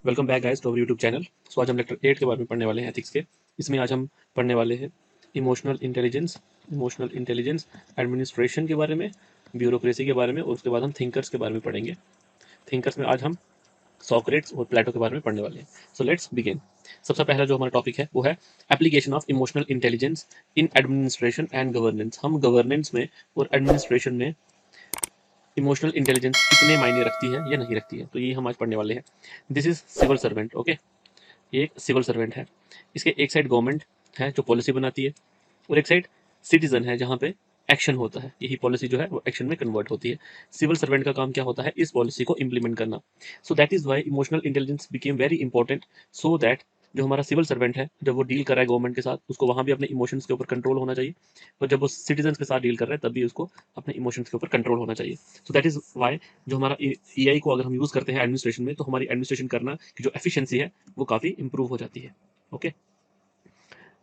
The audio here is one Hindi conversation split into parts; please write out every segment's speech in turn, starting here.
Welcome back guys to our YouTube channel. So आज हम लेक्चर 8 के बारे में पढ़ने वाले हैं एथिक्स के। इसमें आज हम पढ़ने वाले हैं इमोशनल इंटेलिजेंस एडमिनिस्ट्रेशन के बारे में, ब्यूरोक्रेसी के बारे में, और उसके बाद हम थिंकर्स के बारे में पढ़ेंगे। थिंकर्स में आज हम सॉक्रेट्स और प्लेटो के बारे में पढ़ने वाले हैं। So let's begin. सबसे पहला जो हमारा टॉपिक है वो है application of emotional intelligence in administration and governance. हम गवर्नेंस में और एडमिनिस्ट्रेशन में इमोशनल इंटेलिजेंस कितने मायने रखती है या नहीं रखती है, तो ये हम आज पढ़ने वाले हैं। This is civil servant. Okay, ये एक सिविल सर्वेंट है। इसके एक साइड गवर्नमेंट है जो पॉलिसी बनाती है, और एक साइड सिटीजन है जहाँ पे एक्शन होता है। यही पॉलिसी जो है वो एक्शन में कन्वर्ट होती है। सिविल सर्वेंट का काम क्या होता है? इस पॉलिसी को इंप्लीमेंट करना। So that is why emotional intelligence became very important, so that जो हमारा सिविल सर्वेंट है जब वो डील कर रहा है गवर्नमेंट के साथ, उसको वहां भी अपने इमोशंस के ऊपर कंट्रोल होना चाहिए, और जब वो सिटीजन के साथ डील कर रहा है तब भी उसको अपने इमोशंस के ऊपर कंट्रोल होना चाहिए। सो दैट इज वाई जो हमारा ईआई को अगर हम यूज करते हैं एडमिनिस्ट्रेशन में, तो हमारी एडमिनिस्ट्रेशन करना की जो एफिशिएंसी है वो काफी इंप्रूव हो जाती है। ओके,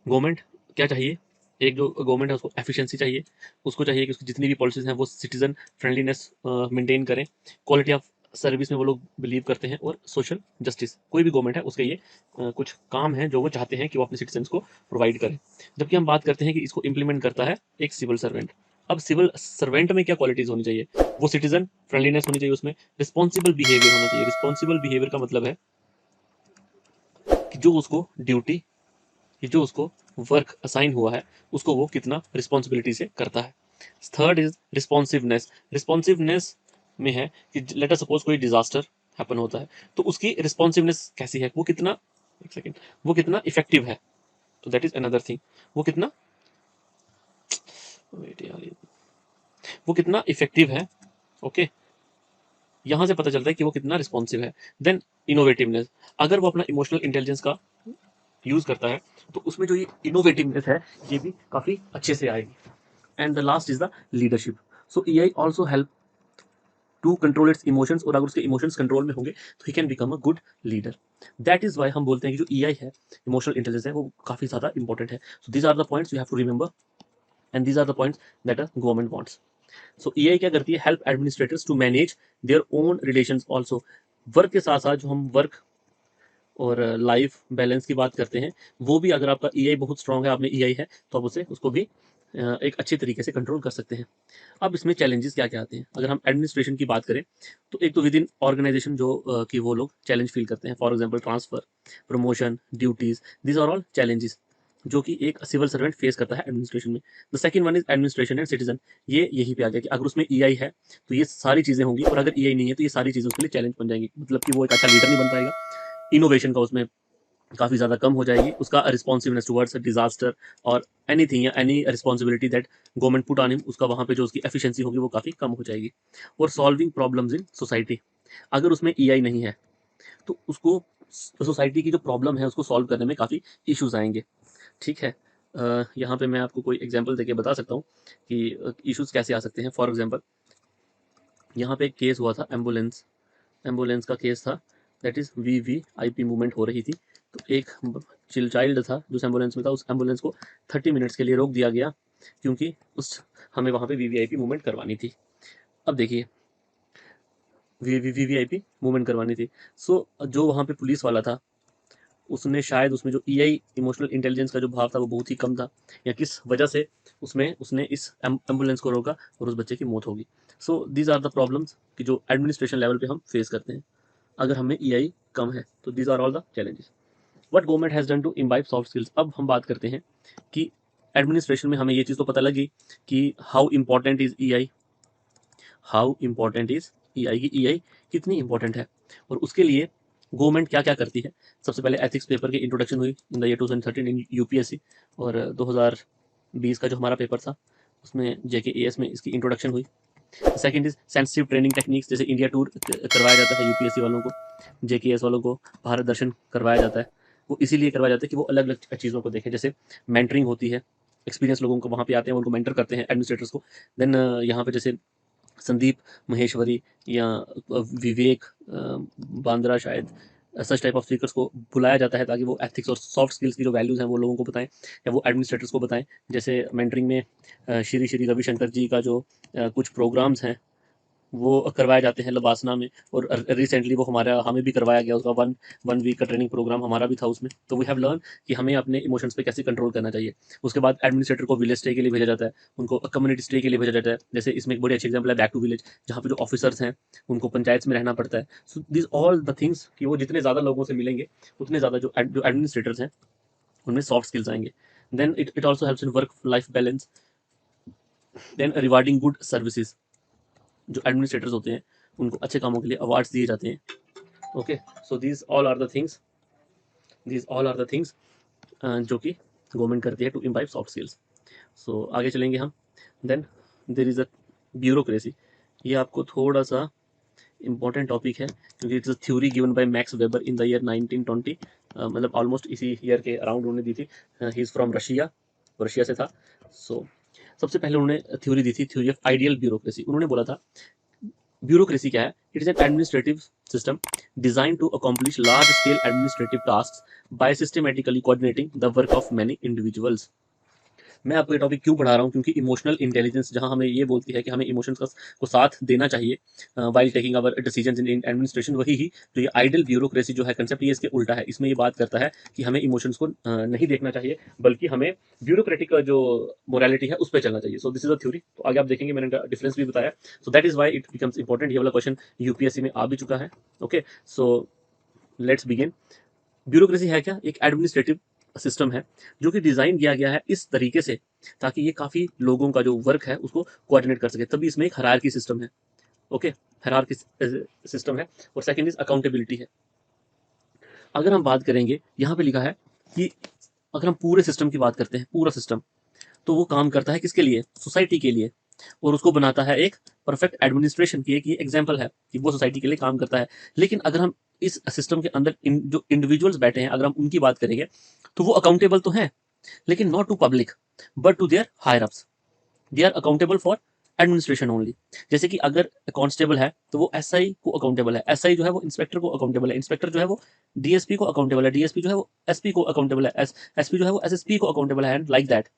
गवर्नमेंट क्या चाहिए? एक जो गवर्नमेंट है उसको एफिशिएंसी चाहिए, उसको चाहिए कि उसकी जितनी भी पॉलिसीज हैं वो सिटीजन फ्रेंडलीनेस मेंटेन करें, क्वालिटी ऑफ सर्विस में वो लोग बिलीव करते हैं, और सोशल जस्टिस। कोई भी गवर्नमेंट है उसके ये कुछ काम है जो वो चाहते हैं कि वो अपने सिटीजन्स को प्रोवाइड करें। जबकि हम बात करते हैं कि इसको इंप्लीमेंट करता है एक सिविल सर्वेंट। अब सिविल सर्वेंट में क्या क्वालिटीज होनी चाहिए? वो सिटीजन फ्रेंडलीनेस होनी चाहिए, उसमें रिस्पॉन्सिबल बिहेवियर होना चाहिए। रिस्पॉन्सिबल बिहेवियर का मतलब है कि जो उसको ड्यूटी, कि जो उसको वर्क असाइन हुआ है उसको वो कितना रिस्पॉन्सिबिलिटी से करता है। Third is responsiveness. रिस्पॉन्सिवनेस में है कि लेट अस सपोज कोई डिजास्टर हैपन होता है, तो उसकी रिस्पॉन्सिवनेस कैसी है, वो कितना, एक सेकेंड, वो कितना इफेक्टिव है। तो दैट इज अनदर थिंग। वो कितना, वेट यार, वो कितना इफेक्टिव है। ओके, यहां से पता चलता है कि वो कितना रिस्पॉन्सिव है। Then innovativeness. अगर वो अपना इमोशनल इंटेलिजेंस का यूज करता है तो उसमें जो ये इनोवेटिवनेस है ये भी काफी अच्छे से आएगी। And the last is the leadership. So AI also help to control its emotions, और अगर उसके इमोशंस कंट्रोल में होंगे तो ही can become a good leader. That is why हम बोलते हैं कि जो एआई है, इमोशनल इंटेलिजेंस है, वो काफी ज्यादा इंपॉर्टेंट है। So these are the points you have to remember, and these are the points that a government wants. So AI क्या करती है? Help administrators to manage their own relations also. Work के साथ साथ जो हम वर्क और लाइफ बैलेंस की बात करते हैं, वो भी अगर आपका ईआई बहुत स्ट्रांग है, आप में ईआई है, तो आप उसे उसको भी एक अच्छे तरीके से कंट्रोल कर सकते हैं। अब इसमें चैलेंजेस क्या क्या आते हैं? अगर हम एडमिनिस्ट्रेशन की बात करें तो एक तो विद इन ऑर्गेनाइजेशन जो कि वो लोग चैलेंज फील करते हैं। For example transfer, promotion, duties, this are all challenges जो कि एक सिविल सर्वेंट फेस करता है एडमिनिस्ट्रेशन में। The second one is administration and citizen. ये यहीं पे आ गया कि अगर उसमें ईआई है तो ये सारी चीजें होंगी, और अगर ईआई नहीं है तो ये सारी चीजें उसके लिए चैलेंज बन जाएंगी। मतलब कि वो एक अच्छा लीडर नहीं बन पाएगा, इनोवेशन का उसमें काफ़ी ज़्यादा कम हो जाएगी, उसका रिस्पॉन्सिवनेस टुवर्ड्स डिजास्टर और एनीथिंग या any responsibility that government put on him, उसका वहाँ पे जो उसकी एफिशिएंसी होगी वो काफ़ी कम हो जाएगी। और सॉल्विंग प्रॉब्लम्स इन सोसाइटी, अगर उसमें ईआई नहीं है तो उसको सोसाइटी की जो प्रॉब्लम है उसको सॉल्व करने में काफ़ी इश्यूज आएंगे। ठीक है, यहाँ पे मैं आपको कोई एग्जांपल देके बता सकता हूँ कि इश्यूज कैसे आ सकते हैं। फॉर एग्जांपल, यहाँ पे एक केस हुआ था, एम्बुलेंस एम्बुलेंस का केस था। दैट इज वीवीआईपी मूवमेंट हो रही थी, तो एक चाइल्ड था जो एम्बुलेंस में था, उस एम्बुलेंस को 30 मिनट्स के लिए रोक दिया गया, क्योंकि उस हमें वहां पे वीवीआईपी मूवमेंट करवानी थी। अब देखिए, वीवीआईपी मूवमेंट करवानी थी। सो जो वहां पे पुलिस वाला था, उसने शायद उसमें जो ईआई इमोशनल इंटेलिजेंस का जो भाव था वो बहुत ही कम था, या किस वजह से उसमें उसने इस एम्बुलेंस को रोका और उस बच्चे की मौत होगी। So these are the problems कि जो एडमिनिस्ट्रेशन लेवल पे हम फेस करते हैं अगर हमें ईआई कम है। तो these are all the challenges what government has done to imbibe soft skills. अब हम बात करते हैं कि एडमिनिस्ट्रेशन में हमें ये चीज़ तो पता लगी कि how important is EI, how important is EI, की ईआई कितनी इंपॉर्टेंट है, और उसके लिए गवर्नमेंट क्या क्या करती है। सबसे पहले एथिक्स पेपर की इंट्रोडक्शन हुई इन द ईयर 2013 इन यूपीएससी, और 2020 का जो हमारा पेपर था उसमें जेकेएएस में इसकी इंट्रोडक्शन हुई। Second is sensitive training techniques, जैसे इंडिया टूर करवाया जाता है यूपीएससी वालों को, जेकेएस वालों को भारत दर्शन करवाया जाता है। वो इसीलिए करवाया जाता है कि वो अलग अलग चीज़ों को देखें। जैसे मेंटरिंग होती है, एक्सपीरियंस लोगों को वहाँ पे आते हैं, उनको मेंटर करते हैं एडमिनिस्ट्रेटर्स को। देन यहाँ पे जैसे संदीप महेश्वरी या विवेक बांद्रा शायद, सच टाइप ऑफ स्पीकर्स को बुलाया जाता है ताकि वो एथिक्स और सॉफ्ट स्किल्स की जो वैल्यूज़ हैं वो लोगों को बताएं, या वो एडमिनिस्ट्रेटर्स को बताएं। जैसे मेंटरिंग में श्री श्री रविशंकर जी का जो कुछ प्रोग्राम्स हैं, वो करवाए जाते हैं लबासना में, और रिसेंटली वो हमारा हमें भी करवाया गया उसका वन वीक का ट्रेनिंग प्रोग्राम हमारा भी था उसमें। तो वी हैव लर्न कि हमें अपने इमोशंस पे कैसे कंट्रोल करना चाहिए। उसके बाद एडमिनिस्ट्रेटर को विलेज स्टे के लिए भेजा जाता है, उनको कम्युनिटी स्टे के लिए भेजा जाता है। जैसे इसमें एक बड़ी अच्छी एग्जाम्पल है बैक टू विलेज, जहाँ पे जो ऑफिसर्स हैं उनको पंचायत में रहना पड़ता है। So this all the things कि वो जितने ज़्यादा लोगों से मिलेंगे उतने ज़्यादा जो एडमिनिस्ट्रेटर्स हैं उनमें सॉफ्ट स्किल्स आएंगे। Then it also helps in work life balance. Then rewarding good services, जो एडमिनिस्ट्रेटर्स होते हैं उनको अच्छे कामों के लिए अवार्ड्स दिए जाते हैं। Okay, so these all are the things जो कि गवर्नमेंट करती है टू इम्बाइब सॉफ्ट स्किल्स। सो आगे चलेंगे हम। Then there is a bureaucracy. ये आपको थोड़ा सा इंपॉर्टेंट टॉपिक है, क्योंकि it's a theory given by Max Weber in the year 1920। मतलब ऑलमोस्ट इसी ईयर के अराउंड उन्होंने दी थी। ही इज फ्रॉम रशिया से था। सो सबसे पहले उन्होंने थ्योरी दी थी, थ्योरी ऑफ आइडियल ब्यूरोक्रेसी। उन्होंने बोला था ब्यूरोक्रेसी क्या है? It is an administrative system design to accomplish large scale administrative task by systematically coordinating the work of many individuals. मैं आपको ये टॉपिक क्यों पढ़ा रहा हूँ? क्योंकि इमोशनल इंटेलिजेंस जहाँ हमें ये बोलती है कि हमें इमोशंस का को साथ देना चाहिए while taking our decisions in administration, वही ही जो ये आइडल ब्यूरोक्रेसी जो है कंसेप्ट, ये इसके उल्टा है। इसमें ये बात करता है कि हमें इमोशंस को नहीं देखना चाहिए, बल्कि हमें ब्यूरोक्रेटिक का जो मोरालिटी है उस पर चलना चाहिए। So this is a theory. तो आगे आप देखेंगे मैंने डिफरेंस भी बताया। सो that is why it becomes important. ये वाला क्वेश्चन यूपीएससी में आ भी चुका है। Okay, so let's begin. Bureaucracy है क्या? एक एडमिनिस्ट्रेटिव सिस्टम है जो कि डिजाइन किया गया है इस तरीके से ताकि ये काफी लोगों का जो वर्क है उसको कोऑर्डिनेट कर सके। तभी इसमें एक हायरार्की सिस्टम है। ओके, हायरार्की सिस्टम है। और सेकंड इज अकाउंटेबिलिटी है। अगर हम बात करेंगे, यहाँ पे लिखा है कि अगर हम पूरे सिस्टम की बात करते हैं, पूरा सिस्टम, तो वो काम करता है किसके लिए? सोसाइटी के लिए। और उसको बनाता है एक परफेक्ट एडमिनिस्ट्रेशन की। एक ये एग्जाम्पल है कि वो सोसाइटी के लिए काम करता है। लेकिन अगर हम इस सिस्टम के अंदर जो इंडिविजुअल्स बैठे हैं, अगर हम उनकी बात करेंगे, तो वो अकाउंटेबल तो हैं, लेकिन not to public but to their higher ups. They are accountable for administration only. जैसे कि अगर कांस्टेबल है तो वो एसआई को अकाउंटेबल है, एसआई जो है वो इंस्पेक्टर को अकाउंटेबल है, इंस्पेक्टर जो है वो डीएसपी को अकाउंटेबल है, डीएसपी जो है वो एसपी को अकाउंटेबल है, एसपी जो है वो एसएसपी को अकाउंटेबल है, and like that.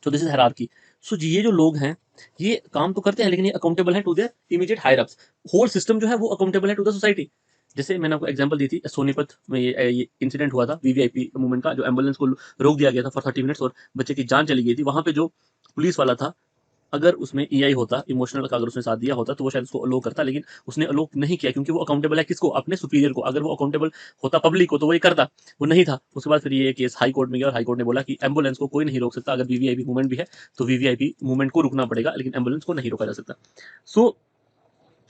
So this is hierarchy. So ये जो लोग हैं ये काम तो करते हैं, लेकिन ये अकाउंटेबल है to their immediate higher ups. Whole system जो है वो अकाउंटेबल है टू द सोसाइटी। जैसे मैंने आपको एग्जांपल दी थी, सोनीपत में ये इंसिडेंट हुआ था वीवीआईपी मूवमेंट का, जो एम्बुलेंस को रोक दिया गया था फॉर 30 मिनट्स और बच्चे की जान चली गई थी। वहां पे जो पुलिस वाला था, अगर उसमें ईआई होता, इमोशनल का अगर उसने साथ दिया होता, तो वो शायद उसको अलो करता, लेकिन उसने अलो नहीं किया, क्योंकि वो अकाउंटेबल है किसको? अपने सुपीरियर को। अगर वो अकाउंटेबल होता पब्लिक को तो वो ये करता, वो नहीं था। उसके बाद फिर ये केस हाई कोर्ट में गया और हाई कोर्ट ने बोला कि एम्बुलेंस को कोई नहीं रोक सकता। अगर वीवीआईपी मूवमेंट भी है तो वीवीआईपी मूवमेंट को रुकना पड़ेगा, लेकिन एम्बुलेंस को नहीं रोका जा सकता। सो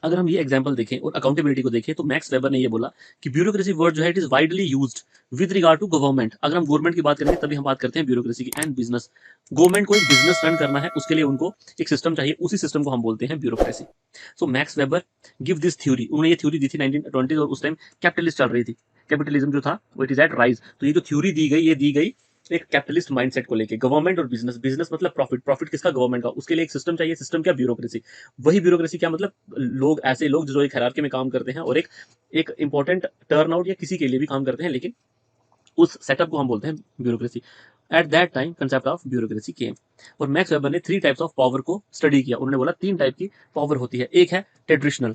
अगर हम ये एग्जांपल देखें और अकाउंटेबिलिटी को देखें, तो मैक्स वेबर ने ये बोला कि ब्यूरोक्रेसी वर्ड जो है it is widely used with regard to government. अगर हम गवर्नमेंट की बात करेंगे तभी हम बात करते हैं ब्यूरोक्रेसी की। एंड बिजनेस, गवर्नमेंट को एक बिजनेस रन करना है, उसके लिए उनको एक सिस्टम चाहिए, उसी सिस्टम को हम बोलते हैं bureaucracy. So max weber give this theory. उन्होंने ये थ्योरी दी थी 1920 और उस टाइम कैपिटलिस्ट चल रही थी। कैपिटलिज्म जो था वो इट इज एट राइज। तो ये जो थ्योरी दी गई, ये दी गई एक कैपिटलिस्ट माइंडसेट को लेके। गवर्नमेंट और बिजनेस, बिजनेस मतलब प्रॉफिट, प्रॉफिट किसका? गवर्नमेंट का। उसके लिए एक सिस्टम चाहिए, सिस्टम क्या? ब्यूरोक्रेसी। वही ब्यूरोक्रेसी क्या मतलब? लोग, ऐसे लोग जो एक हायरार्की में काम करते हैं और एक एक इंपॉर्टेंट टर्नआउट या किसी के लिए भी काम करते हैं, लेकिन उस सेटअप को हम बोलते हैं bureaucracy. At that time concept of bureaucracy came. और मैक्स वेबर ने 3 टाइप्स ऑफ पावर को स्टडी किया। उन्होंने बोला 3 टाइप की पावर होती है। एक है ट्रेडिशनल,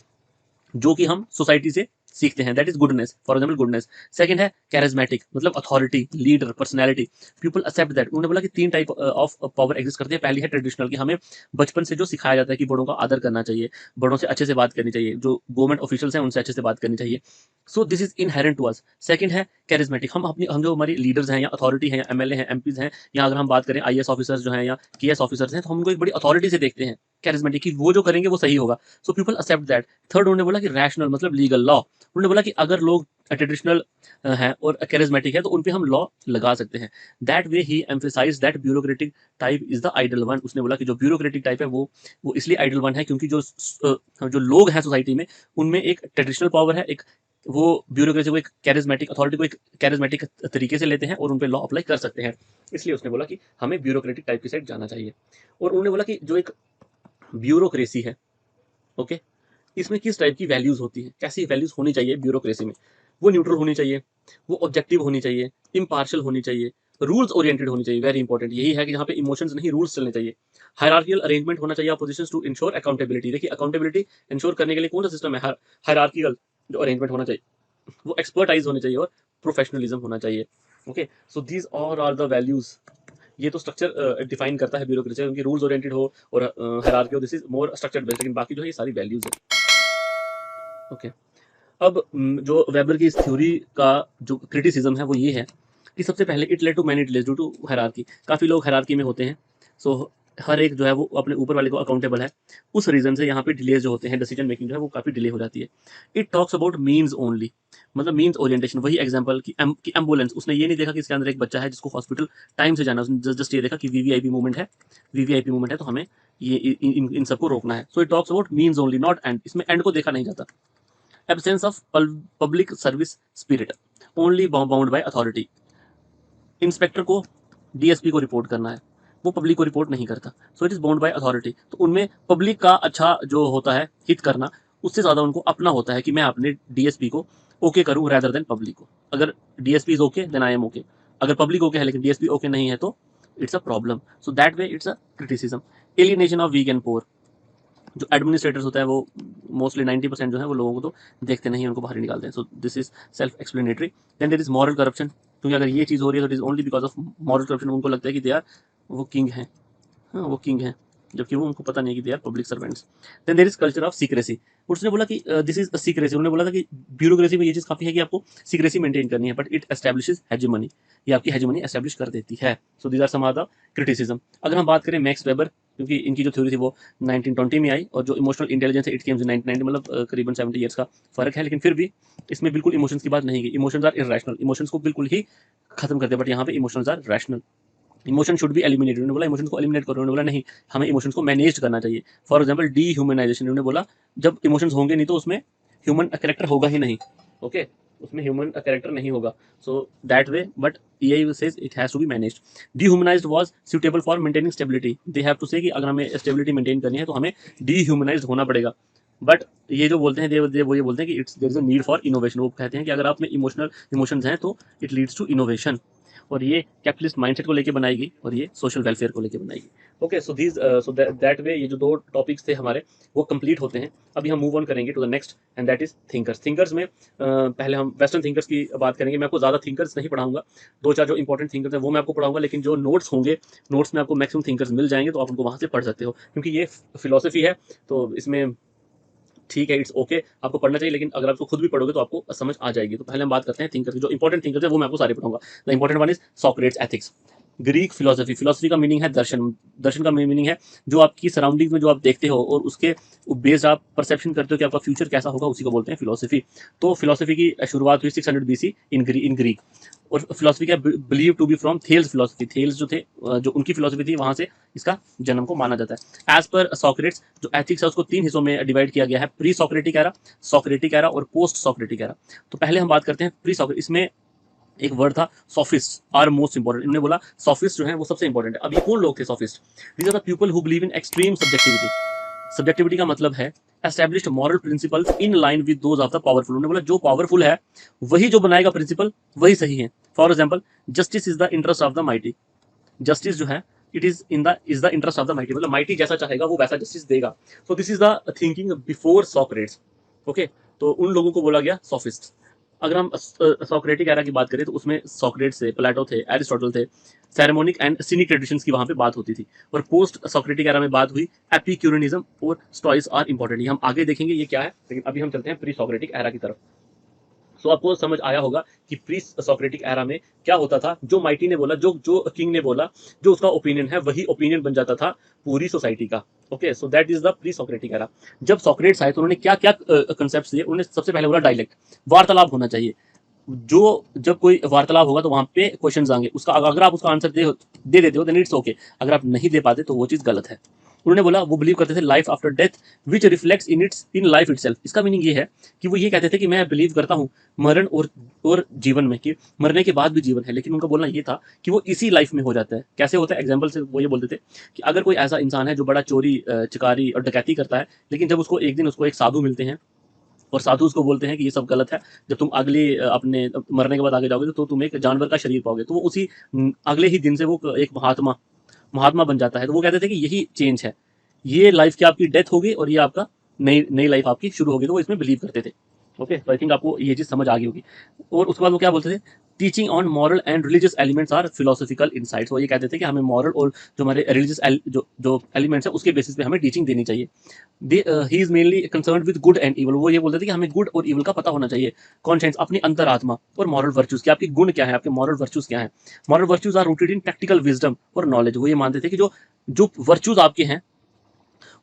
जो कि हम सोसाइटी से सीखते हैं, that is goodness, for example goodness. Second है कैरिज्मेटिक, मतलब authority, leader, personality, people accept that. उन्होंने बोला कि 3 टाइप ऑफ पावर एग्जिस्ट करती है। पहली है ट्रेडिशनल, कि हमें बचपन से जो सिखाया जाता है कि बड़ों का आदर करना चाहिए, बड़ों से अच्छे से बात करनी चाहिए, जो गवर्नमेंट ऑफिशियल्स हैं उनसे अच्छे से बात करनी चाहिए। So this is inherent to us. Second है कैरिज्मेटिक, हम जो हमारी लीडर्स हैं या अथॉरिटी हैं या एमएलए हैं, एमपीज हैं, या अगर हम बात करें आईएएस ऑफिसर्स जो हैं या केएस ऑफिसर्स हैं, तो हम उनको एक बड़ी अथॉरिटी से देखते हैं, कैरिज्मेटिक, कि वो जो करेंगे वो सही होगा। So people accept that. Third उन्होंने बोला कि रैशनल, मतलब लीगल, लॉ। उन्होंने बोला कि अगर लोग ट्रेडिशनल हैं और कैरिज्मेटिक है तो उन पे हम लॉ लगा सकते हैं। That way he emphasize that bureaucratic type is the ideal one. उसने बोला कि जो ब्यूरोक्रेटिक टाइप है वो इसलिए आइडल वन है क्योंकि जो लोग हैं सोसाइटी में, उनमें एक ट्रेडिशनल पावर है, एक वो ब्यूरोक्रेसी को, एक कैरिज्मेटिक अथॉरिटी को एक कैरिज्मेटिक तरीके से लेते हैं और उन पे लॉ अप्लाई कर सकते हैं। इसलिए उसने बोला कि हमें ब्यूरोक्रेटिक टाइप की साइड जाना चाहिए। और उन्होंने बोला कि जो एक ब्यूरोक्रेसी है, ओके, इसमें किस टाइप की वैल्यूज होती है, कैसी वैल्यूज होनी चाहिए ब्यूरोक्रेसी में? वो न्यूट्रल होनी चाहिए, वो ऑब्जेक्टिव होनी चाहिए, इम्पार्शियल होनी चाहिए, रूल्स ओरिएंटेड होनी चाहिए, वेरी इंपॉर्टेंट यही है कि यहाँ पे इमोशंस नहीं रूल्स चलने चाहिए। हायरार्कियल अरेंजमेंट होना चाहिए पोजीशंस टू इंश्योर अकाउंटेबिलिटी। देखिए अकाउंटेबिलिटी इंश्योर करने के लिए कौन सा सिस्टम है, हायरार्कियल जो अरेंजमेंट होना चाहिए, वो एक्सपर्टाइज होनी चाहिए और प्रोफेशनलिज्म होना चाहिए। Okay, so these are the values. ये तो स्ट्रक्चर डिफाइन करता है ब्यूरोक्रेसी, क्योंकि रूल्स ओरिएंटेड हो और हायरार्की हो, this is more structured based, लेकिन बाकी जो है ये सारी वैल्यूज है। ओके, अब जो वेबर की इस थ्योरी का जो क्रिटिसिज्म है वो ये है कि सबसे पहले it led to many delays due to hierarchy. काफ़ी लोग हायरार्की में होते हैं, सो हर एक जो है वो अपने ऊपर वाले को अकाउंटेबल है, उस रीज़न से यहाँ पे डिलेज जो होते हैं, डिसीजन मेकिंग जो है वो काफ़ी डिले हो जाती है। It talks about means only, मतलब मीन्स ओरिएंटेशन। वही एग्जांपल कि एम्बुलेंस, उसने ये नहीं देखा कि इसके अंदर एक बच्चा है जिसको हॉस्पिटल टाइम से जाना, उसने जस्ट ये देखा कि वीवीआईपी मूवमेंट है, वीवीआईपी मूवमेंट है तो हमें ये इन सबको रोकना है। So it talks about means only, not and. इसमें एंड को देखा नहीं जाता। Absence of public service spirit, only bound by authority. Inspector को डीएसपी को रिपोर्ट करना है, वो पब्लिक को रिपोर्ट नहीं करता, so it is bound by authority. तो उनमें पब्लिक का अच्छा जो होता है हित करना, उससे ज़्यादा उनको अपना होता है कि मैं अपने डीएसपी को ओके करूं रेदर देन पब्लिक को। अगर DSP is okay then I am okay, अगर पब्लिक ओके है लेकिन डीएसपी ओके नहीं है तो it's a problem. So that way it's a criticism. Alienation of weak and poor, जो एडमिनिस्ट्रेटर्स होता है वो मोस्टली 90% जो है वो लोगों को तो देखते नहीं, उनको बाहर ही निकालते हैं। So this is self explanatory. Then there is moral corruption, क्योंकि अगर ये चीज़ हो रही है तो it is only because of moral corruption. उनको लगता है कि दे आर वो किंग हैं, हाँ वो किंग हैं, जबकि वो उनको पता नहीं कि they are public servants. Then there is culture of secrecy. उसने बोला कि दिस इज सीक्रेसी, उन्होंने बोला था कि ब्यूरोक्रेसी में ये चीज़ काफ़ी है कि आपको सीक्रेसी मेंटेन करनी है, बट इट एस्टैब्लिशेस हेजेमनी, ये आपकी हेजेमनी एस्टैब्लिश कर देती है। So these are some of the criticism. अगर हम बात करें मैक्स वेबर, क्योंकि इनकी जो थ्योरी थी वो 1920 में आई, और जो इमोशनल इंटेलिजेंस है इट केम्स इन 1990, मतलब करीबन 70 ईयर्स का फर्क है, लेकिन फिर भी इसमें बिल्कुल इमोशंस की बात नहीं की। इमोशंस आर इरेशनल, इमोशंस को बिल्कुल ही खत्म कर दिया, बट यहाँ पे emotions are rational. Emotion should be eliminated, उन्होंने बोला इमोशन को एलिमिनेट करो, उन्होंने बोला नहीं, हमें इमोशंस को मैनेज करना चाहिए। फॉर एग्जाम्पल डी ह्यूमनाइजेशन, उन्होंने बोला जब इमोशंस होंगे नहीं तो उसमें ह्यूमन कैरेक्टर होगा ही नहीं। ओके, उसमें ह्यूमन कैरेक्टर नहीं होगा, सो that way, but EI says it has to be managed. Dehumanized was suitable for maintaining stability. They have to say कि अगर हमें स्टेबिलिटी मेंटेन करनी है तो हमें dehumanized होना पड़ेगा। बट ये जो बोलते हैं वो ये बोलते हैं कि it's there is a need for innovation. वो कहते हैं कि अगर आप में इमोशंस हैं तो इट लीड्स टू इनोवेशन, और ये कैपिटलिस्ट माइंडसेट को लेके बनाएगी और ये सोशल वेलफेयर को लेके बनाएगी। ओके, सो दैट वे ये जो दो टॉपिक्स थे हमारे वो कंप्लीट होते हैं। अभी हम मूव ऑन करेंगे to the next, and that is thinkers. Thinkers में पहले हम वेस्टर्न थिंकर्स की बात करेंगे। मैं आपको ज़्यादा थिंकर्स नहीं पढ़ाऊंगा, दो चार जो इंपॉर्टेंट थिंकर्स हैं वो मैं आपको पढ़ाऊंगा, लेकिन जो नोट्स होंगे, नोट्स में आपको मैक्सिमम थिंकर्स मिल जाएंगे, तो आप उनको वहाँ से पढ़ सकते हो, क्योंकि ये फिलोसफी है तो इसमें ठीक है, इट्स ओके, आपको पढ़ना चाहिए, लेकिन अगर आपको खुद भी पढ़ोगे तो आपको समझ आ जाएगी। तो पहले हम बात करते हैं थिंकर्स की। जो इंपॉर्टेंट थिंकर्स है वो मैं आपको सारे पढ़ाऊंगा। The important one is Socrates ethics. Greek philosophy, philosophy का मीनिंग है दर्शन, दर्शन का मीनिंग है जो आपकी सराउंडिंग में जो आप देखते हो और उसके बेस्ड आप परसेप्शन करते हो कि आपका फ्यूचर कैसा होगा, उसी को बोलते हैं फिलोसफी। तो फिलोसफी की शुरुआत हुई 600 BC इन ग्रीक, और फिलोसफी का believe to be from Thales philosophy. Thales जो थे, जो उनकी फिलोसफी थी, वहां से इसका जन्म को माना जाता है। एज पर सॉक्रेट्स, जो एथिक्स है उसको 3 हिस्सों में डिवाइड किया गया है, pre Socratic era, Socratic era और पोस्ट सॉक्रेटिक एरा। तो पहले हम बात करते हैं प्री सॉक्रेटिक। इसमें एक वर्ड था सॉफिस्ट आर मोस्ट इंपॉर्टेंट। इन्होंने बोला सॉफिस्ट जो है वो सबसे इंपॉर्टेंट है। अब ये कौन लोग थे sophist? These are the people who believe in extreme subjectivity. Subjectivity का मतलब है established moral principles in line with those of the powerful. उन्होंने बोला जो पावरफुल है वही जो बनाएगा प्रिंसिपल वही सही है। For example, justice is the interest of the mighty. Justice जो है it is the interest of the mighty, मतलब माइटी जैसा चाहेगा वो वैसा जस्टिस देगा। सो this is the thinking before Socrates. Okay, तो उन लोगों को बोला गया सॉफिस्ट। अगर हम सॉक्रेटिक एरा की बात करें तो उसमें सॉक्रेट्स थे, प्लेटो थे, एरिस्टोटल थे, सेरेमोनिक एंड सिनिक ट्रेडिशंस की वहां पे बात होती थी। और पोस्ट सॉक्रेटिक एरा में बात हुई एपिक्यूरियनिज्म और स्टोइक्स आर इंपॉर्टेंट। हम आगे देखेंगे ये क्या है, लेकिन अभी हम चलते हैं प्री सॉक्रेटिक एरा की तरफ। सो आपको समझ आया होगा कि प्री सॉक्रेटिक एरा में क्या होता था। जो माइटी ने बोला, जो किंग ने बोला, जो उसका ओपिनियन है वही ओपिनियन बन जाता था पूरी सोसाइटी का। Okay, so that is the pre Socratic era. जब सॉक्रेट्स आए तो उन्होंने क्या क्या कंसेप्ट लिए? उन्होंने सबसे पहले बोला डायलेक्ट, वार्तालाप होना चाहिए। जो जब कोई वार्तालाप होगा तो वहां पे क्वेश्चंस आएंगे, उसका अगर आप उसका आंसर दे देते हो देन इट्स ओके, अगर आप नहीं दे पाते तो वो चीज गलत है। उन्होंने बोला वो बिलीव करते थे life after death which reflects in life itself. इसका मीनिंग ये है कि वो ये कहते थे कि मैं बिलीव करता हूँ मरण और जीवन में, कि मरने के बाद भी जीवन है, लेकिन उनका बोलना ये था कि वो इसी लाइफ में हो जाता है। कैसे होता है? एग्जाम्पल से वो ये बोलते थे कि अगर कोई ऐसा इंसान है जो बड़ा चोरी चिकारी और डकैती करता है, लेकिन जब उसको एक दिन उसको एक साधु मिलते हैं और साधु उसको बोलते हैं कि ये सब गलत है, जब तुम अगले अपने मरने के बाद आगे जाओगे तो तुम एक जानवर का शरीर पाओगे। तो वो उसी अगले ही दिन से वो एक महात्मा महात्मा बन जाता है। तो वो कहते थे कि यही चेंज है, ये लाइफ की आपकी डेथ होगी और ये आपका नई नई लाइफ आपकी शुरू होगी। तो वो इसमें बिलीव करते थे। ओके, तो आई थिंक आपको ये चीज समझ आ गई होगी। और उसके बाद वो क्या बोलते थे, teaching on moral and religious elements are philosophical insights. वो ये कहते थे कि हमें मॉरल और जो हमारे रिलीजियस जो जो एलिमेंट्स है उसके बेसिस पे हमें टीचिंग देनी चाहिए। He is mainly concern with good and evil. वो ये बोलते थे कि हमें गुड और इवल का पता होना चाहिए, कॉन्शियस अपनी अंतरात्मा, और मॉरल वर्च्यूज कि आपकी गुण क्या है, आपके मॉरल वर्च्यूज क्या है। Moral virtues are rooted in practical wisdom और नॉलेज। वो ये मानते थे कि जो जो वर्च्यूज आपके हैं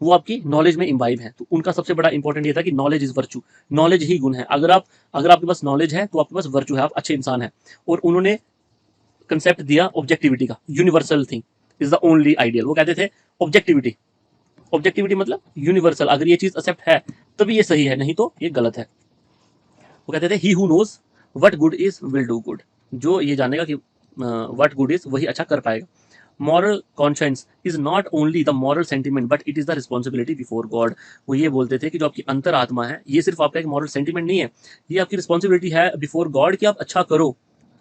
वो आपकी नॉलेज में इम्बाइब है। तो उनका सबसे बड़ा इंपॉर्टेंट ये था कि नॉलेज इज वर्चू, नॉलेज ही गुण है। अगर आपके पास नॉलेज है तो आपके पास वर्चू है, आप अच्छे इंसान है। और उन्होंने कंसेप्ट दिया ऑब्जेक्टिविटी का, universal thing is the only ideal. वो कहते थे ऑब्जेक्टिविटी, ऑब्जेक्टिविटी मतलब यूनिवर्सल, अगर ये चीज एक्सेप्ट है तभी ये सही है, नहीं तो ये गलत है। वो कहते थे he who knows what good is will do good. जो ये जानेगा कि व्हाट गुड इज वही अच्छा कर पाएगा। Moral conscience is not only the moral sentiment but it is the responsibility before God. वो ये बोलते थे कि जो आपकी अंतर आत्मा है ये सिर्फ आपका एक मॉरल सेंटिमेंट नहीं है, ये आपकी रिस्पॉन्सिबिलिटी है बिफोर गॉड कि आप अच्छा करो।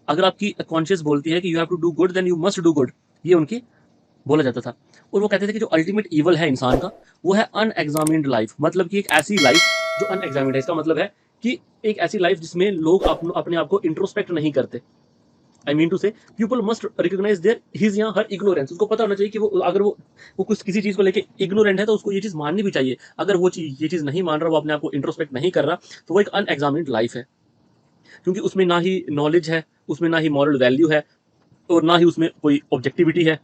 अगर आपकी कॉन्शियस बोलती है कि you have to do good then you must do good, ये उनकी बोला जाता था। और वो कहते थे कि जो अल्टीमेट ईवल है इंसान का वो है अनएग्जामिन्ड लाइफ। मतलब कि एक ऐसी लाइफ जो अनएग्जामिन्ड है, इसका मतलब है कि एक ऐसी लाइफ जिसमें लोग अपने आप को इंट्रोस्पेक्ट नहीं करते। I mean to say people must recognise their his या हर इग्नोरेंस। उसको पता होना चाहिए कि वो अगर वो कुछ किसी चीज को लेके इग्नोरेंट है तो उसको ये चीज माननी भी चाहिए। अगर वो चीज ये चीज नहीं मान रहा, वो अपने आप को इंट्रोस्पेक्ट नहीं कर रहा, तो वो एक अनएग्जामिन्ड लाइफ है। क्योंकि उसमें ना ही नॉलेज है, उसमें ना ही मॉरल वैल्यू है, और ना ही उसमें कोई ऑब्जेक्टिविटी है।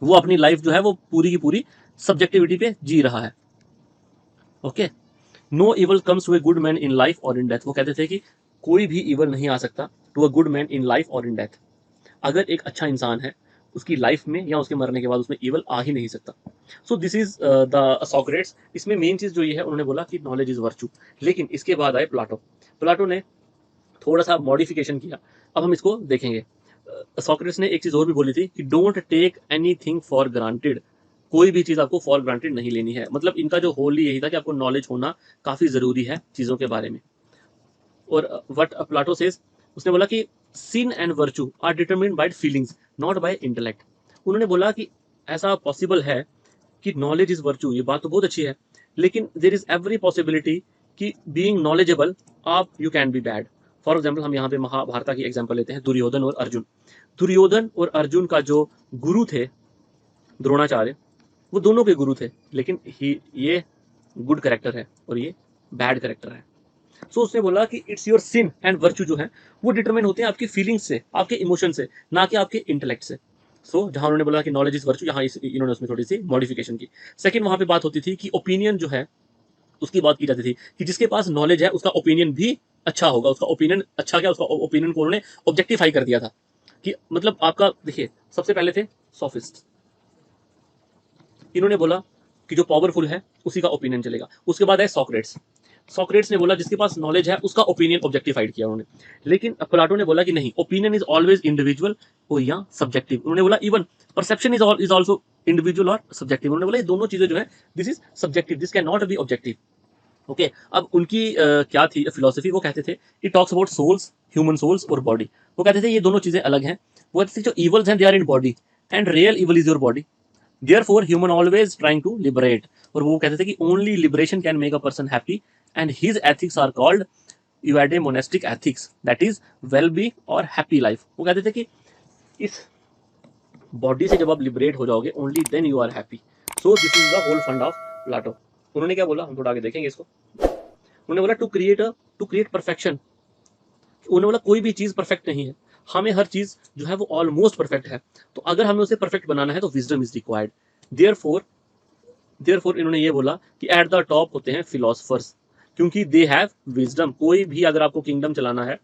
वो अपनी लाइफ जो है वो पूरी की पूरी सब्जेक्टिविटी पे जी रहा है। Okay, no evil comes to a good man in life और इन डेथ। वो कहते थे कि कोई भी इवल नहीं आ सकता to a good man in life और इन डेथ। अगर एक अच्छा इंसान है उसकी लाइफ में या उसके मरने के बाद उसमें इवल आ ही नहीं सकता। सो दिस इज द सॉक्रेट्स। इसमें मेन चीज जो ये है, उन्होंने बोला कि नॉलेज इज वर्चू। लेकिन इसके बाद आए प्लाटो। प्लाटो ने थोड़ा सा मॉडिफिकेशन किया। अब हम इसको देखेंगे। सॉक्रेट्स ने एक चीज और भी बोली थी कि don't take anything for granted. कोई भी चीज आपको फॉर ग्रांटेड नहीं लेनी है। मतलब इनका जो होल यही था कि आपको नॉलेज होना काफी जरूरी है चीजों के बारे में। और व्हाट प्लाटो सेज, उसने बोला कि sin and virtue are determined by feelings not by intellect. उन्होंने बोला कि ऐसा पॉसिबल है कि नॉलेज इज वर्चू, ये बात तो बहुत अच्छी है, लेकिन देर इज एवरी पॉसिबिलिटी कि बीइंग नॉलेजेबल आप you can be bad. For example हम यहाँ पे महाभारत की एग्जाम्पल लेते हैं, दुर्योधन और अर्जुन। दुर्योधन और अर्जुन का जो गुरु थे द्रोणाचार्य, वो दोनों के गुरु थे, लेकिन ये गुड करेक्टर है और ये बैड करेक्टर है। सो उसने बोला कि it's your sin and virtue जो है वो डिटरमाइन होते हैं आपकी फीलिंग्स से, आपके इमोशन से, ना कि आपके इंटेलेक्ट से। सो जहां उन्होंने बोला कि नॉलेज इज वर्च्यू, यहाँ इन्होंने उसमें थोड़ी सी मॉडिफिकेशन की। सेकंड, वहां पे बात होती थी कि ओपिनियन जो है उसकी बात की जाती थी कि जिसके पास नॉलेज है उसका ओपिनियन भी अच्छा होगा। उसका ओपिनियन अच्छा क्या, उसका ओपिनियन को उन्होंने ऑब्जेक्टिफाई कर दिया था कि मतलब आपका, देखिए सबसे पहले थे सोफिस्ट। इन्होंने बोला कि जो पावरफुल है उसी का ओपिनियन चलेगा। उसके बाद है सॉक्रेट्स। सॉक्रेट्स ने बोला जिसके पास नॉलेज है उसका ओपिनियन ऑब्जेक्टिफाइड किया उन्होंने। लेकिन प्लाटो ने बोला कि नहीं, ओपिनियन इज ऑलवेज इंडिविजुअल और या सब्जेक्टिव। उन्होंने बोला even perception is also individual और सब्जेक्टिव। उन्होंने बोला ये दोनों चीजें जो है this is subjective, this can not be objective. Okay, अब उनकी क्या थी फिलोसफी, वो कहते थे it talks about souls, human souls और बॉडी। वो कहते थे ये दोनों चीजें अलग हैं। वो कहते थे जो इवल्स हैं they are in body and real evil is your body, therefore human always trying to liberate। और वो कहते थे कि only liberation can make a person happy and his ethics are called eudaimonistic ethics, that is well being और happy life। वो कहते थे कि इस बॉडी से जब आप लिबरेट हो जाओगे only then you are happy। so this is the whole fund of Plato। उन्होंने क्या बोला, हम थोड़ा आगे देखेंगे इसको। उन्होंने बोला टू क्रिएट परफेक्शन। उन्होंने बोला कोई भी चीज परफेक्ट नहीं है, हमें हर चीज जो है वो ऑलमोस्ट परफेक्ट है। तो अगर हमें उसे परफेक्ट बनाना है तो विजडम इज रिक्वायर्ड। देयरफॉर इन्होंने ये बोला कि एट द टॉप होते हैं फिलोसफर्स, क्योंकि दे हैव विजडम। कोई भी अगर आपको किंगडम चलाना है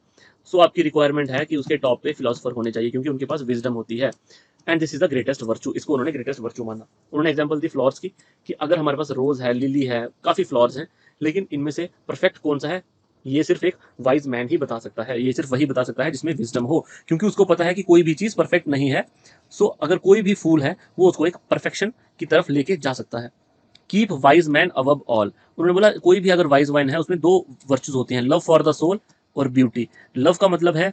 सो आपकी रिक्वायरमेंट है कि उसके टॉप पे फिलोसफर होने चाहिए, क्योंकि उनके पास विजडम होती है। And this is the greatest virtue. इसको उन्होंने ग्रेटेस्ट वर्चू माना। उन्होंने एग्जाम्पल दी फ्लॉर्स की कि अगर हमारे पास रोज है, लिली है, काफी फ्लॉर्स हैं, लेकिन इनमें से परफेक्ट कौन सा है ये सिर्फ एक वाइज मैन ही बता सकता है। ये सिर्फ वही बता सकता है जिसमें विजडम हो, क्योंकि उसको पता है कि कोई भी चीज परफेक्ट नहीं है। सो अगर कोई भी फूल है वो उसको एक परफेक्शन की तरफ लेके जा सकता है। Keep wise man above all. उन्होंने बोला कोई भी अगर वाइज मैन है उसमें दो वर्चूज होती हैं, लव फॉर द सोल और ब्यूटी। लव का मतलब है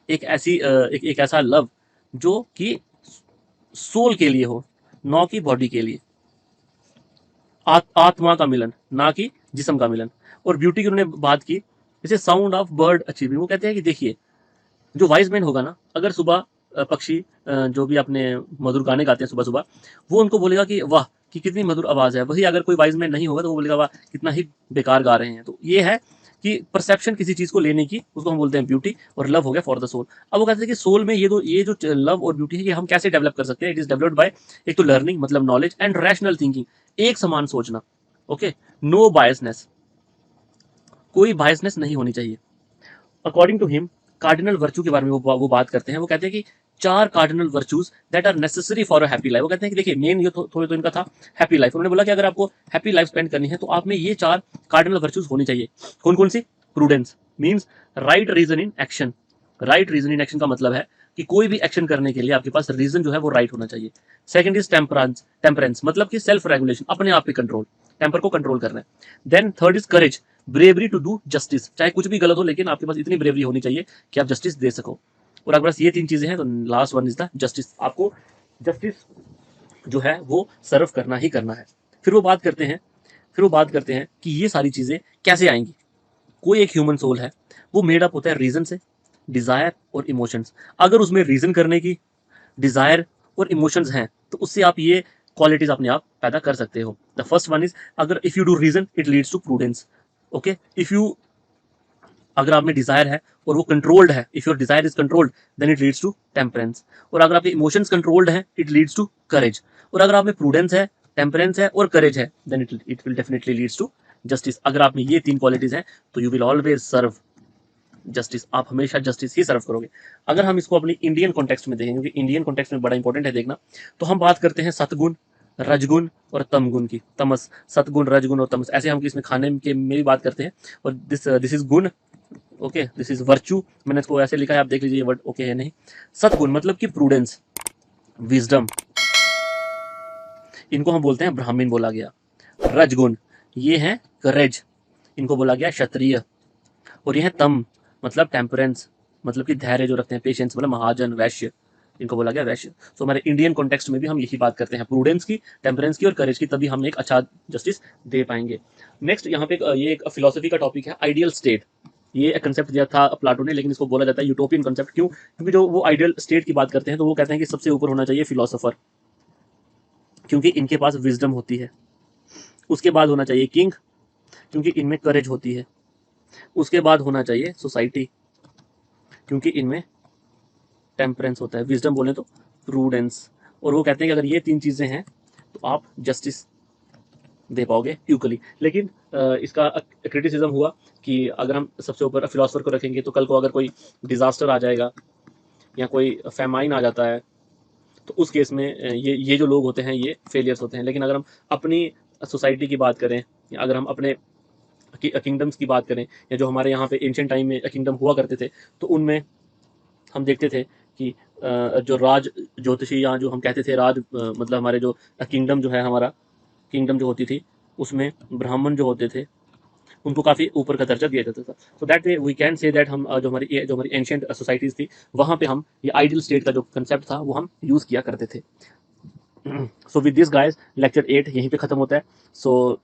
एक ऐसी एक ऐसा लव जो कि सोल के लिए हो, ना कि बॉडी के लिए, आत्मा का मिलन, ना कि जिस्म का मिलन। और ब्यूटी की उन्होंने बात की, जैसे साउंड ऑफ बर्ड अचीविंग। वो कहते हैं कि देखिए जो वाइज मैन होगा ना, अगर सुबह पक्षी जो भी अपने मधुर गाने गाते हैं सुबह सुबह, वो उनको बोलेगा कि वाह कि कितनी मधुर आवाज है। वही अगर कोई वाइज मैन नहीं होगा तो वो बोलेगा वाह कितना ही बेकार गा रहे हैं। तो ये है कि परसेप्शन किसी चीज को लेने की, उसको हम बोलते हैं ब्यूटी। और लव हो गया फॉर द सोल। अब वो कहते हैं कि सोल में ये जो लव और ब्यूटी है ये हम कैसे डेवलप कर सकते हैं। इट इज डेवलप्ड बाय एक तो लर्निंग मतलब नॉलेज एंड रैशनल थिंकिंग, एक समान सोचना। ओके, नो बायसनेस, कोई बायसनेस नहीं होनी चाहिए। According to him cardinal virtue के बारे में वो बात करते हैं। वो कहते हैं कि 4 cardinal virtues that are necessary for a happy life. वो कहते हैं कि देखिए मेन ये थोड़े तो इनका था हैप्पी लाइफ। उन्होंने बोला कि अगर आपको हैप्पी लाइफ स्पेंड करनी है तो आप में ये 4 कार्डिनल वर्चूज होनी चाहिए। कौन कौन सी? Prudence means right reason in action. Right reason in action का मतलब है कि कोई भी एक्शन करने के लिए आपके पास रीजन जो है वो राइट होना चाहिए। सेकंड इज टेम्परेंस, टेम्परेंस मतलब कि सेल्फ रेगुलेशन, अपने आप पे कंट्रोल, टेम्पर को कंट्रोल करना है। Then third is courage, bravery to do justice, चाहे कुछ भी गलत हो लेकिन आपके पास इतनी ब्रेवरी होनी चाहिए कि आप जस्टिस दे सको। और अगर बस ये 3 चीजें हैं तो last one is the justice, आपको जस्टिस जो है वो सर्व करना ही करना है। फिर वो बात करते हैं कि ये सारी चीजें कैसे आएंगी। कोई एक ह्यूमन सोल है, वो मेड अप होता है रीजन से, डिजायर और इमोशंस। अगर उसमें रीजन करने की, डिजायर और इमोशंस हैं तो उससे आप ये क्वालिटीज अपने आप पैदा कर सकते हो। द फर्स्ट वन इज, अगर if you do reason it leads to prudence. Okay, if you, अगर आप में डिजायर है और वो कंट्रोल्ड है, if your desire is controlled then it leads to temperance. और अगर आपके इमोशंस कंट्रोल्ड है इट लीड्स टू करेज। और अगर आप में प्रूडेंस है, टेम्परेंस है और करेज है then it will definitely leads to justice. अगर आप में ये 3 क्वालिटीज हैं तो you will always serve justice, आप हमेशा जस्टिस ही सर्व करोगे। अगर हम इसको अपनी इंडियन कॉन्टेक्स्ट में देखेंगे, क्योंकि इंडियन कॉन्टेक्स्ट में बड़ा इंपॉर्टेंट है देखना, तो हम बात करते हैं सतगुण, रजगुण और तमगुण की, तमस, सतगुण, रजगुण और तमस, ऐसे हम इसमें खाने के में भी बात करते हैं। और दिस इज गुण, ओके, दिस इज वर्च्यू, मैंने इसको ऐसे लिखा है, आप देख लीजिए ये वर्ड ओके है नहीं। सतगुण मतलब कि प्रूडेंस, विजडम, इनको हम बोलते हैं ब्राह्मण बोला गया। रजगुण ये है करेज, इनको बोला गया क्षत्रिय। और ये है तम मतलब टेम्परेंस, मतलब कि धैर्य जो रखते हैं, पेशेंस मतलब महाजन, वैश्य, इनको बोला गया वैश्य। तो हमारे इंडियन कॉन्टेक्स्ट में भी हम यही बात करते हैं, प्रूडेंस की, टेम्परेंस की और करेज की, तभी हम एक अच्छा जस्टिस दे पाएंगे। नेक्स्ट यहाँ पे ये एक फिलोसफी का टॉपिक है, आइडियल स्टेट। ये कंसेप्ट दिया था प्लाटो ने, लेकिन इसको बोला जाता है यूटोपियन कंसेप्ट। क्यों? क्योंकि जो वो आइडियल स्टेट की बात करते हैं तो वो कहते हैं कि सबसे ऊपर होना चाहिए फिलोसोफर, क्योंकि इनके पास विजडम होती है। उसके बाद होना चाहिए किंग, क्योंकि इनमें करेज होती है। उसके बाद होना चाहिए सोसाइटी, क्योंकि इनमें टेम्परेंस होता है। विजडम बोले तो प्रूडेंस। और वो कहते हैं कि अगर ये 3 चीजें हैं तो आप जस्टिस दे पाओगे इक्वली। लेकिन इसका क्रिटिसिज्म हुआ कि अगर हम सबसे ऊपर फिलोसफर को रखेंगे तो कल को अगर कोई डिजास्टर आ जाएगा या कोई फेमाइन आ जाता है तो उस केस में ये जो लोग होते हैं ये फेलियर्स होते हैं। लेकिन अगर हम अपनी सोसाइटी की बात करें, या अगर हम अपने किंगडम्स की बात करें, या जो हमारे यहाँ पे एंशिएंट टाइम में किंगडम हुआ करते थे, तो उनमें हम देखते थे कि जो राज ज्योतिषी, या जो हम कहते थे राज मतलब हमारे जो किंगडम जो है, हमारा किंगडम जो होती थी उसमें ब्राह्मण जो होते थे उनको काफ़ी ऊपर का दर्जा दिया जाता था। So that way we can say that हम जो हमारी एंशियंट सोसाइटीज़ थी वहाँ पे हम ये आइडियल स्टेट का जो कंसेप्ट था वो हम यूज़ किया करते थे। So with this guys lecture 8 यहीं पे ख़त्म होता है। सो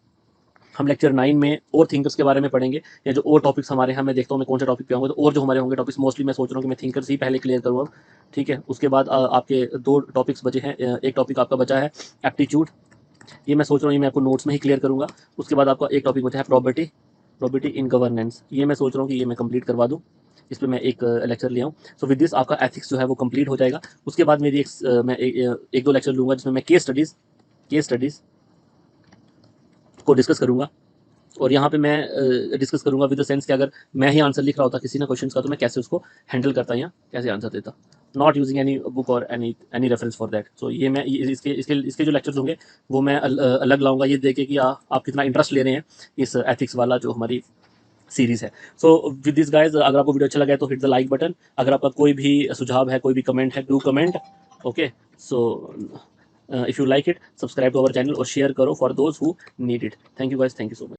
हम लेक्चर 9 में और थिंकर्स के बारे में पढ़ेंगे, या जो और टॉपिक्स हमारे हैं, मैं देखता हूँ मैं कौन से टॉपिक पे आऊँगा। तो और जो हमारे होंगे टॉपिक्स, मोस्टली मैं सोच रहा हूँ कि मैं थिंकर्स ही पहले क्लियर करूँ अब, ठीक है। उसके बाद आपके 2 टॉपिक्स बचे हैं। एक टॉपिक आपका बचा है एप्टीट्यूड, ये मैं सोच रहा हूँ ये मैं आपको नोट्स में ही क्लियर करूँगा। उसके बाद आपका एक टॉपिक बचा है प्रॉपर्टी इन गवर्नेंस, ये मैं सोच रहा हूँ कि ये मैं कंप्लीट करवा दूँ, इस पर मैं एक लेक्चर लिया हूँ। सो विद दिस आपका एथिक्स जो है वो कंप्लीट हो जाएगा। उसके बाद मेरी मैं एक दो लेक्चर लूँगा जिसमें मैं केस स्टडीज़ को डिस्कस करूँगा। और यहाँ पे मैं डिस्कस करूँगा विद द सेंस कि अगर मैं ही आंसर लिख रहा होता किसी ना क्वेश्चन का तो मैं कैसे उसको हैंडल करता या कैसे आंसर देता, नॉट यूजिंग एनी बुक और एनी रेफरेंस फॉर दैट। सो ये मैं इसके जो लेक्चर्स होंगे वो मैं अलग लाऊंगा, ये देखे कि आप कितना इंटरेस्ट ले रहे हैं इस एथिक्स वाला जो हमारी सीरीज है। सो विद दिस गाइज, अगर आपको वीडियो अच्छा लगा है तो हिट द लाइक बटन। अगर आपका कोई भी सुझाव है, कोई भी कमेंट है, do comment. Okay, so if you like it, subscribe to our channel और शेयर करो for those who need it. Thank you guys, thank you so much.